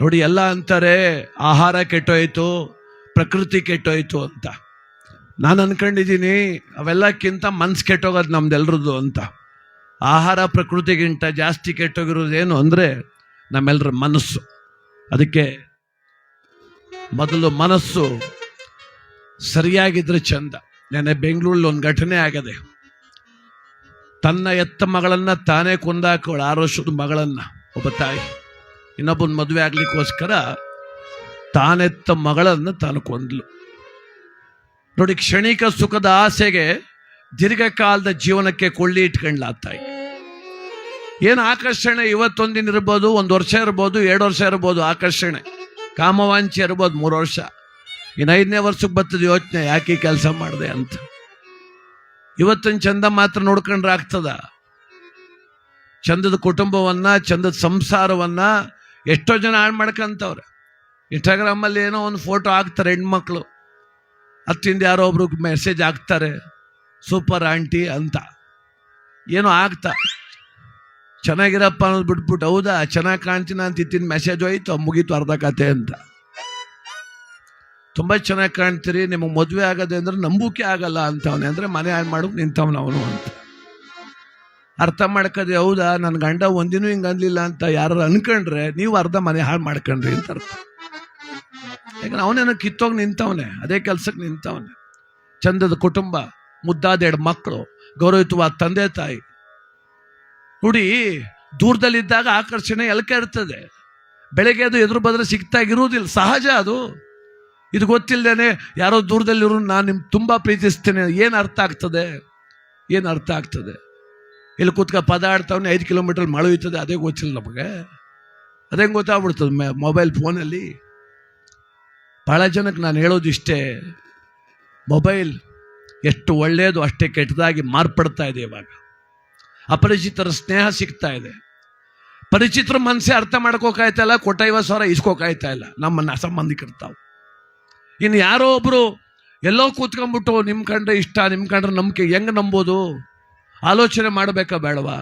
ನೋಡಿ, ಎಲ್ಲ ಅಂತಾರೆ ಆಹಾರ ಕೆಟ್ಟೋಯ್ತು, ಪ್ರಕೃತಿ ಕೆಟ್ಟೋಯ್ತು ಅಂತ. ನಾನು ಅನ್ಕೊಂಡಿದ್ದೀನಿ ಅವೆಲ್ಲಕ್ಕಿಂತ ಮನ್ಸು ಕೆಟ್ಟೋಗೋದು ನಮ್ದೆಲ್ರದ್ದು ಅಂತ. ಆಹಾರ ಪ್ರಕೃತಿಗಿಂತ ಜಾಸ್ತಿ ಕೆಟ್ಟೋಗಿರೋದೇನು ಅಂದರೆ ನಮ್ಮೆಲ್ಲರ ಮನಸ್ಸು. ಅದಕ್ಕೆ ಮೊದಲು ಮನಸ್ಸು ಸರಿಯಾಗಿದ್ರೆ ಚಂದ. ನೆನ್ನೆ ಬೆಂಗಳೂರಲ್ಲಿ ಒಂದು ಘಟನೆ ಆಗದೆ. ತನ್ನ ಎತ್ತ ಮಗಳನ್ನ ತಾನೇ ಕೊಂದಾಕೋಳು, 6 ವರ್ಷದ ಮಗಳನ್ನ. ಒಬ್ಬ ತಾಯಿ ಇನ್ನೊಬ್ಬನ ಮದುವೆ ಆಗ್ಲಿಕ್ಕೋಸ್ಕರ ತಾನೆತ್ತ ಮಗಳನ್ನು ತಾನು ಕೊಂದ್ಲು. ನೋಡಿ, ಕ್ಷಣಿಕ ಸುಖದ ಆಸೆಗೆ ದೀರ್ಘಕಾಲದ ಜೀವನಕ್ಕೆ ಕೊಳ್ಳಿ ಇಟ್ಕೊಂಡ್ಲ ಆ ತಾಯಿ. ಏನು ಆಕರ್ಷಣೆ, ಇವತ್ತೊಂದಿನ ಇರ್ಬೋದು, 1 ವರ್ಷ ಇರ್ಬೋದು, 2 ವರ್ಷ ಇರ್ಬೋದು, ಆಕರ್ಷಣೆ ಕಾಮವಾಂಚೆ ಇರ್ಬೋದು 3 ವರ್ಷ. ಇನ್ನು 5ನೇ ವರ್ಷಕ್ಕೆ ಬರ್ತದೆ ಯೋಚನೆ, ಯಾಕೆ ಕೆಲಸ ಮಾಡಿದೆ ಅಂತ. ಇವತ್ತಿನ ಚಂದ ಮಾತ್ರ ನೋಡ್ಕೊಂಡ್ರೆ ಆಗ್ತದ? ಚಂದದ ಕುಟುಂಬವನ್ನ, ಚಂದದ ಸಂಸಾರವನ್ನ ಎಷ್ಟೋ ಜನ ಹಾಳು ಮಾಡ್ಕೊಂತವ್ರೆ. ಇನ್ಸ್ಟಾಗ್ರಾಮಲ್ಲಿ ಏನೋ ಒಂದು ಫೋಟೋ ಹಾಕ್ತಾರೆ ಹೆಣ್ಮಕ್ಳು, ಹತ್ತಿಂದ ಯಾರೋ ಒಬ್ರು ಮೆಸೇಜ್ ಹಾಕ್ತಾರೆ, ಸೂಪರ್ ಆಂಟಿ ಅಂತ ಏನೋ ಆಗ್ತಾ. ಚೆನ್ನಾಗಿರಪ್ಪ ಅನ್ನೋದು ಬಿಟ್ಬಿಟ್ಟು, ಹೌದಾ ಚೆನ್ನಾಗಿ ಕಾಣ್ತೀನ ಅಂತ ಇತ್ತಿನ ಮೆಸೇಜ್ ಹೋಯ್ತು, ಮುಗೀತು, ಅರ್ಧ ಕತೆ ಅಂತ. ತುಂಬ ಚೆನ್ನಾಗಿ ಕಾಣ್ತೀರಿ, ನಿಮಗೆ ಮದುವೆ ಆಗದೆ ಅಂದ್ರೆ ನಂಬುಕೆ ಆಗಲ್ಲ ಅಂತವನೇ, ಅಂದರೆ ಮನೆ ಹಾಳು ಮಾಡೋಕೆ ನಿಂತವನು ಅವನು ಅಂತ ಅರ್ಥ ಮಾಡ್ಕದೆ. ಹೌದಾ, ನನ್ನ ಗಂಡ ಒಂದಿನೂ ಹಿಂಗೆ ಅನ್ಲಿಲ್ಲ ಅಂತ ಯಾರು ಅನ್ಕೊಂಡ್ರೆ ನೀವು ಅರ್ಧ ಮನೆ ಹಾಳು ಮಾಡ್ಕೊಂಡ್ರಿ ಅಂತ ಅರ್ಥ. ಯಾಕಂದ್ರೆ ಅವನೇನೋ ಕಿತ್ತೋಗಿ ನಿಂತವನೆ, ಅದೇ ಕೆಲ್ಸಕ್ಕೆ ನಿಂತವನೆ. ಚಂದದ ಕುಟುಂಬ, ಮುದ್ದಾದ 2 ಮಕ್ಕಳು, ಗೌರವಿತವಾದ ತಂದೆ ತಾಯಿ. ನೋಡಿ, ದೂರದಲ್ಲಿದ್ದಾಗ ಆಕರ್ಷಣೆ ಎಲ್ಕ ಇರ್ತದೆ, ಬೆಳಗ್ಗೆ ಅದು ಎದುರು ಬದ್ರೆ ಸಿಗ್ತಾಗಿರುವುದಿಲ್ಲ, ಸಹಜ ಅದು. ಇದು ಗೊತ್ತಿಲ್ಲದೇನೆ ಯಾರೋ ದೂರದಲ್ಲಿರೋ ನಾನು ನಿಮ್ಗೆ ತುಂಬ ಪ್ರೀತಿಸ್ತೇನೆ, ಏನು ಅರ್ಥ ಆಗ್ತದೆ? ಏನು ಅರ್ಥ ಆಗ್ತದೆ? ಇಲ್ಲಿ ಕೂತ್ಕ ಪದ ಆಡ್ತಾವನೆ, 5 ಕಿಲೋಮೀಟರ್ ಮಳೆ ಹೋಯ್ತದೆ, ಅದೇ ಗೊತ್ತಿಲ್ಲ ನಮಗೆ. ಅದೇ ಗೊತ್ತಾಗ್ಬಿಡ್ತದೆ ಮೊಬೈಲ್ ಫೋನಲ್ಲಿ. ಭಾಳ ಜನಕ್ಕೆ ನಾನು ಹೇಳೋದು ಇಷ್ಟೇ, ಮೊಬೈಲ್ ಎಷ್ಟು ಒಳ್ಳೆಯದು ಅಷ್ಟೇ ಕೆಟ್ಟದಾಗಿ ಮಾರ್ಪಡ್ತಾ ಇದೆ. ಇವಾಗ ಅಪರಿಚಿತರ ಸ್ನೇಹ ಸಿಗ್ತಾ ಇದೆ, ಪರಿಚಿತರ ಮನಸ್ಸೇ ಅರ್ಥ ಮಾಡ್ಕೋಕಾಯ್ತಾ ಇಲ್ಲ, ಕೊಟ್ಟ 50,000 ಇಸ್ಕೋಕಾಯ್ತಾ ಇಲ್ಲ ನಮ್ಮನ್ನ ಸಂಬಂಧಿಕರ್ತಾವು. ಇನ್ನು ಯಾರೋ ಒಬ್ರು ಎಲ್ಲೋ ಕೂತ್ಕೊಂಡ್ಬಿಟ್ಟು ನಿಮ್ಮ ಕಂಡ್ರೆ ಇಷ್ಟ, ನಿಮ್ಮ ಕಂಡ್ರೆ ನಂಬಿಕೆ, ಹೆಂಗೆ ನಂಬೋದು? ಆಲೋಚನೆ ಮಾಡಬೇಕಾ ಬೇಡವಾ?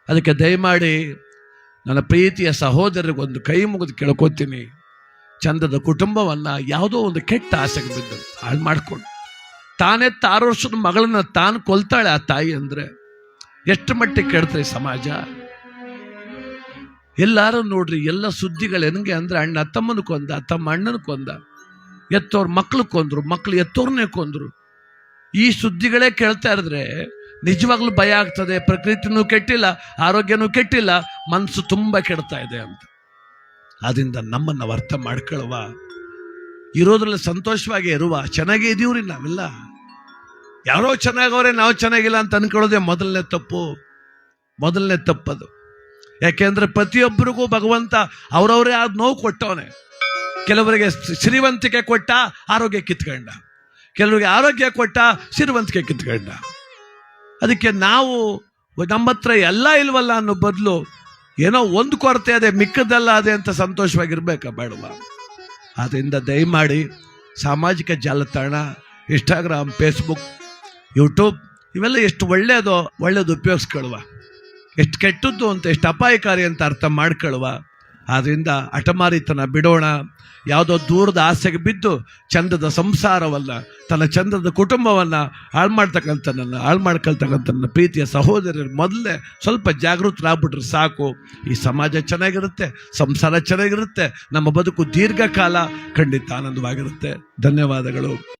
ಅದಕ್ಕೆ ದಯಮಾಡಿ ನನ್ನ ಪ್ರೀತಿಯ ಸಹೋದರಿಗೊಂದು ಕೈ ಮುಗಿದು ಕೇಳ್ಕೊತೀನಿ, ಚಂದದ ಕುಟುಂಬವನ್ನ ಯಾವುದೋ ಒಂದು ಕೆಟ್ಟ ಆಸೆಗೆ ಬಿದ್ದು ಹಾಳು ಮಾಡ್ಕೊಂಡು ತಾನೆತ್ತ 6 ವರ್ಷದ ಮಗಳನ್ನ ತಾನು ಕೊಲ್ತಾಳೆ ಆ ತಾಯಿ. ಅಂದರೆ ಎಷ್ಟು ಮಟ್ಟಿಗೆ ಕೆಡ್ತಾರೆ ಸಮಾಜ. ಎಲ್ಲಾರು ನೋಡ್ರಿ, ಎಲ್ಲ ಸುದ್ದಿಗಳು ಹೆಂಗೆ ಅಂದರೆ ಅಣ್ಣ ತಮ್ಮನ ಕೊಂದ, ತಮ್ಮ ಅಣ್ಣನ ಕೊಂದ, ಎತ್ತೋರ್ ಮಕ್ಳು ಕೊಂದ್ರು, ಮಕ್ಳು ಎತ್ತೋರ್ನೇ ಕೊಂದ್ರು. ಈ ಸುದ್ದಿಗಳೇ ಕೇಳ್ತಾ ಇದ್ರೆ ನಿಜವಾಗ್ಲೂ ಭಯ ಆಗ್ತದೆ. ಪ್ರಕೃತಿನೂ ಕೆಟ್ಟಿಲ್ಲ, ಆರೋಗ್ಯನೂ ಕೆಟ್ಟಿಲ್ಲ, ಮನಸ್ಸು ತುಂಬ ಕೆಡ್ತಾ ಇದೆ ಅಂತ. ಆದ್ರಿಂದ ನಮ್ಮನ್ನು ಅರ್ಥ ಮಾಡ್ಕೊಳ್ಳುವ, ಇರೋದ್ರಲ್ಲಿ ಸಂತೋಷವಾಗಿ ಇರುವ, ಚೆನ್ನಾಗೇ ಇದೀವ್ರಿ ನಾವೆಲ್ಲ. ಯಾರೋ ಚೆನ್ನಾಗವ್ರೆ, ನಾವು ಚೆನ್ನಾಗಿಲ್ಲ ಅಂತ ಅನ್ಕೊಳ್ಳೋದೇ ಮೊದಲನೇ ತಪ್ಪದು. ಯಾಕೆಂದ್ರೆ ಪ್ರತಿಯೊಬ್ಬರಿಗೂ ಭಗವಂತ ಅವ್ರವರೇ ಆದ ನೋವು ಕೊಟ್ಟವನೆ. ಕೆಲವರಿಗೆ ಶ್ರೀವಂತಿಕೆ ಕೊಟ್ಟ, ಆರೋಗ್ಯ ಕಿತ್ಕೊಂಡ. ಕೆಲವರಿಗೆ ಆರೋಗ್ಯ ಕೊಟ್ಟ, ಶ್ರೀವಂತಿಕೆ ಕಿತ್ಕೊಂಡ. ಅದಕ್ಕೆ ನಾವು ನಮ್ಮ ಹತ್ರ ಎಲ್ಲ ಇಲ್ವಲ್ಲ ಅನ್ನೋ ಬದಲು ಏನೋ ಒಂದು ಕೊರತೆ ಅದೇ, ಮಿಕ್ಕದೆಲ್ಲ ಅದೇ ಅಂತ ಸಂತೋಷವಾಗಿರ್ಬೇಕಾ ಬೇಡವಾ? ಆದ್ದರಿಂದ ದಯಮಾಡಿ ಸಾಮಾಜಿಕ ಜಾಲತಾಣ, ಇನ್ಸ್ಟಾಗ್ರಾಮ್, ಫೇಸ್ಬುಕ್, ಯೂಟ್ಯೂಬ್ ಇವೆಲ್ಲ ಎಷ್ಟು ಒಳ್ಳೇದು ಉಪಯೋಗಿಸ್ಕೊಳ್ಳುವ, ಎಷ್ಟು ಕೆಟ್ಟದ್ದು ಅಂತ, ಎಷ್ಟು ಅಪಾಯಕಾರಿ ಅಂತ ಅರ್ಥ ಮಾಡ್ಕೊಳ್ಳುವ. ಆದ್ದರಿಂದ ಹಠಮಾರಿತನ ಬಿಡೋಣ. ಯಾವುದೋ ದೂರದ ಆಸೆಗೆ ಬಿದ್ದು ಚಂದದ ಸಂಸಾರವಲ್ಲ, ತನ್ನ ಚಂದದ ಕುಟುಂಬವನ್ನು ಹಾಳು ಮಾಡ್ಕೊಳ್ತಕ್ಕಂಥ ನನ್ನ ಪ್ರೀತಿಯ ಸಹೋದರರು ಮೊದಲೇ ಸ್ವಲ್ಪ ಜಾಗೃತರಾಗ್ಬಿಟ್ರೆ ಸಾಕು. ಈ ಸಮಾಜ ಚೆನ್ನಾಗಿರುತ್ತೆ, ಸಂಸಾರ ಚೆನ್ನಾಗಿರುತ್ತೆ, ನಮ್ಮ ಬದುಕು ದೀರ್ಘಕಾಲ ಖಂಡಿತ ಆನಂದವಾಗಿರುತ್ತೆ. ಧನ್ಯವಾದಗಳು.